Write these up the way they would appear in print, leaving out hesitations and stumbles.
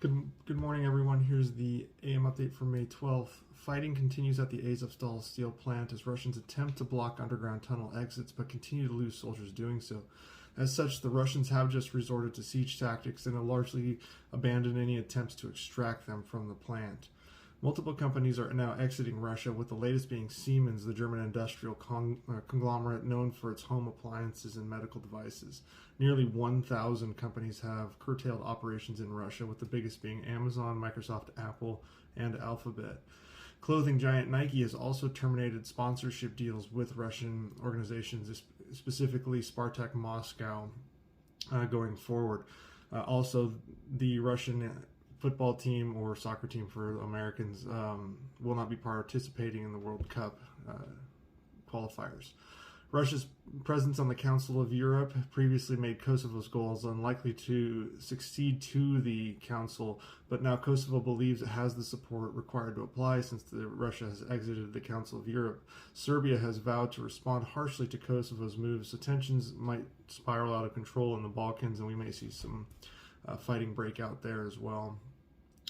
Good morning, everyone. Here's the AM update for May 12th. Fighting continues at the Azovstal steel plant as Russians attempt to block underground tunnel exits but continue to lose soldiers doing so. As such, the Russians have just resorted to siege tactics and have largely abandoned any attempts to extract them from the plant. Multiple companies are now exiting Russia, with the latest being Siemens, the German industrial conglomerate known for its home appliances and medical devices. Nearly 1,000 companies have curtailed operations in Russia, with the biggest being Amazon, Microsoft, Apple, and Alphabet. Clothing giant Nike has also terminated sponsorship deals with Russian organizations, specifically Spartak Moscow, going forward. Also, the Russian football team or soccer team for Americans will not be participating in the World Cup qualifiers. Russia's presence on the Council of Europe previously made Kosovo's goals unlikely to succeed to the Council, but now Kosovo believes it has the support required to apply since Russia has exited the Council of Europe. Serbia has vowed to respond harshly to Kosovo's moves, so tensions might spiral out of control in the Balkans, and we may see some fighting break out there as well.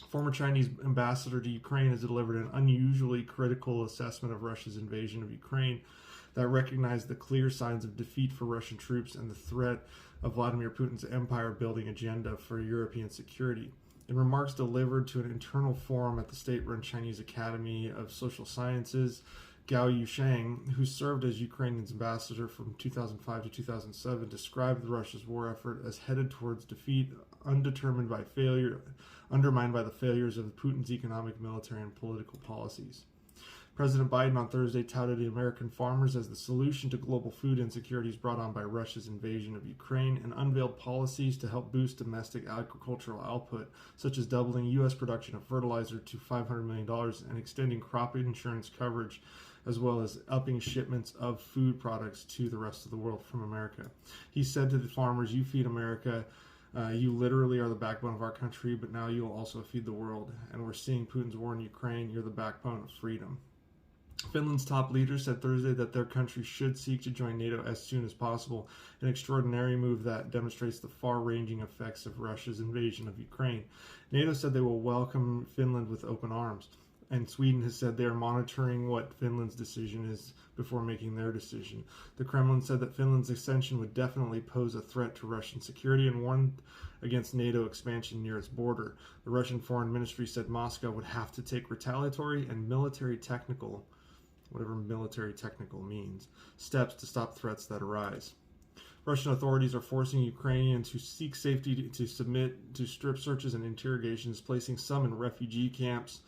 Former Chinese ambassador to Ukraine has delivered an unusually critical assessment of Russia's invasion of Ukraine that recognized the clear signs of defeat for Russian troops and the threat of Vladimir Putin's empire-building agenda for European security. In remarks delivered to an internal forum at the state-run Chinese Academy of Social Sciences, Gao Yusheng, who served as Ukraine's ambassador from 2005 to 2007, described Russia's war effort as headed towards defeat, undermined by the failures of Putin's economic, military, and political policies. President Biden on Thursday touted the American farmers as the solution to global food insecurities brought on by Russia's invasion of Ukraine and unveiled policies to help boost domestic agricultural output, such as doubling U.S. production of fertilizer to $500 million and extending crop insurance coverage, as well as upping shipments of food products to the rest of the world from America. He said to the farmers, "You feed America. You literally are the backbone of our country, but now you'll also feed the world. And we're seeing Putin's war in Ukraine. You're the backbone of freedom." Finland's top leader said Thursday that their country should seek to join NATO as soon as possible, an extraordinary move that demonstrates the far-ranging effects of Russia's invasion of Ukraine. NATO said they will welcome Finland with open arms, and Sweden has said they are monitoring what Finland's decision is before making their decision. The Kremlin said that Finland's accession would definitely pose a threat to Russian security and warned against NATO expansion near its border. The Russian Foreign Ministry said Moscow would have to take retaliatory and military technical means, steps to stop threats that arise. Russian authorities are forcing Ukrainians who seek safety to submit to strip searches and interrogations, placing some in refugee camps,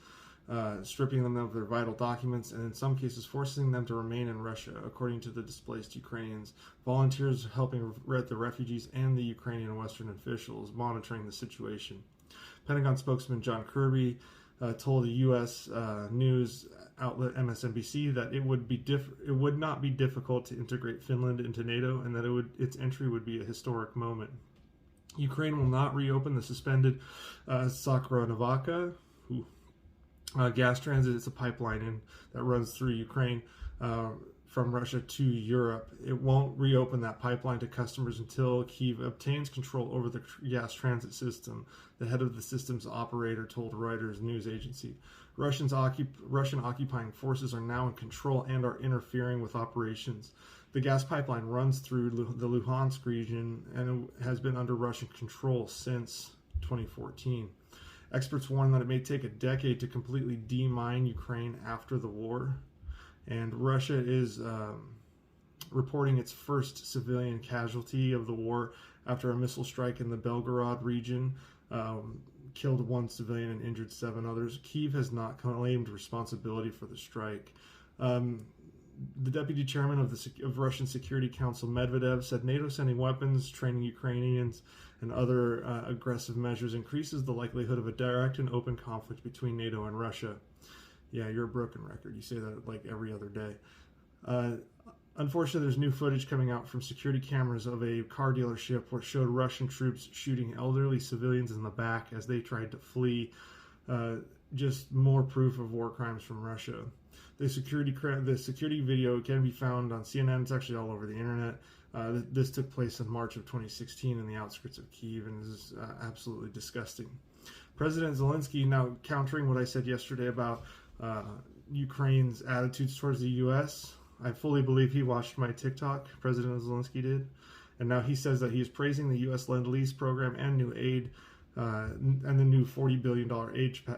stripping them of their vital documents, and in some cases forcing them to remain in Russia, according to the displaced Ukrainians. Volunteers helping the refugees and the Ukrainian Western officials monitoring the situation. Pentagon spokesman John Kirby told the U.S. news outlet MSNBC that it would not be difficult to integrate Finland into NATO, and that its entry would be a historic moment. Ukraine will not reopen the suspended Sakharovka gas transit. It's a pipeline that runs through Ukraine from Russia to Europe. It won't reopen that pipeline to customers until Kyiv obtains control over the gas transit system, the head of the system's operator told Reuters news agency. Russian occupying forces are now in control and are interfering with operations. The gas pipeline runs through the Luhansk region and has been under Russian control since 2014. Experts warn that it may take a decade to completely demine Ukraine after the war. And Russia is reporting its first civilian casualty of the war after a missile strike in the Belgorod region killed one civilian and injured 7 others. Kyiv has not claimed responsibility for the strike. The deputy chairman of Russian Security Council, Medvedev, said NATO sending weapons, training Ukrainians, and other aggressive measures increases the likelihood of a direct and open conflict between NATO and Russia. Yeah, you're a broken record. You say that like every other day. Unfortunately, there's new footage coming out from security cameras of a car dealership where it showed Russian troops shooting elderly civilians in the back as they tried to flee. Just more proof of war crimes from Russia. The security video can be found on CNN. It's actually all over the internet. This took place in March of 2016 in the outskirts of Kyiv, and this is absolutely disgusting. President Zelensky, now countering what I said yesterday about Ukraine's attitudes towards the U.S., I fully believe he watched my TikTok, President Zelensky did, and now he says that he is praising the U.S. Lend-Lease program and new aid and the new $40 billion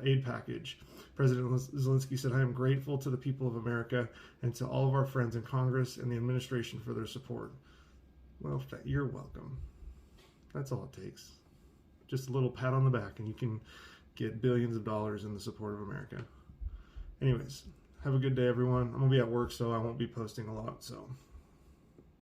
aid package. President Zelensky said, "I am grateful to the people of America and to all of our friends in Congress and the administration for their support." Well, you're welcome. That's all it takes. Just a little pat on the back and you can get billions of dollars in the support of America. Anyways, have a good day, everyone. I'm going to be at work, so I won't be posting a lot, so